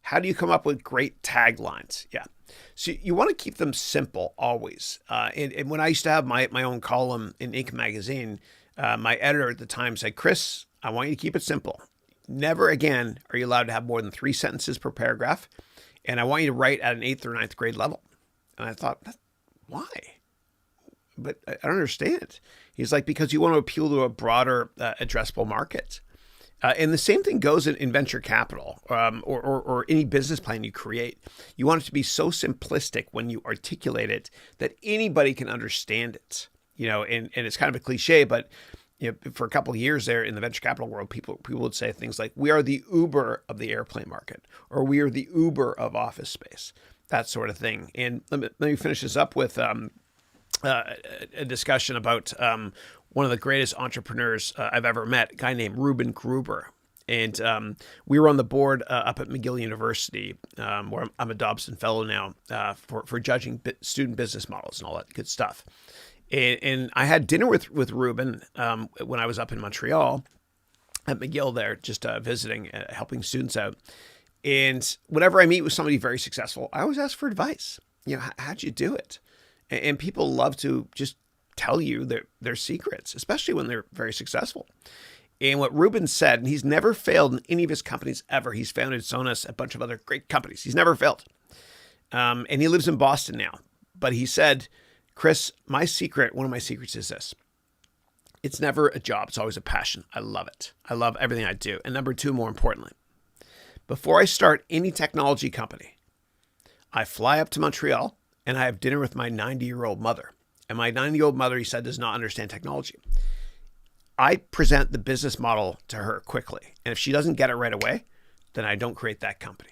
How do you come up with great taglines? Yeah. So you want to keep them simple always. And when I used to have my own column in Inc. magazine, my editor at the time said, Chris, I want you to keep it simple. Never again are you allowed to have more than 3 sentences per paragraph. And I want you to write at an 8th or ninth grade level. And I thought, why? But I don't understand. He's like, because you want to appeal to a broader addressable market. And the same thing goes in venture capital or any business plan you create. You want it to be so simplistic when you articulate it that anybody can understand it. And it's kind of a cliche, but for a couple of years there in the venture capital world, people would say things like, we are the Uber of the airplane market, or we are the Uber of office space, that sort of thing. And let me finish this up with a discussion about one of the greatest entrepreneurs I've ever met, a guy named Reuben Gruber. And we were on the board up at McGill University, where I'm a Dobson Fellow now, for judging student business models and all that good stuff. And I had dinner with Reuben when I was up in Montreal at McGill there, just visiting, helping students out. And whenever I meet with somebody very successful, I always ask for advice. How'd you do it? And people love to just tell you their secrets, especially when they're very successful. And what Reuben said, and he's never failed in any of his companies ever. He's founded Sonos, a bunch of other great companies. He's never failed. And he lives in Boston now. But he said, Chris, one of my secrets is this. It's never a job. It's always a passion. I love it. I love everything I do. And number 2, more importantly, before I start any technology company, I fly up to Montreal and I have dinner with my 90-year-old mother. And my 90-year-old mother, he said, does not understand technology. I present the business model to her quickly. And if she doesn't get it right away, then I don't create that company.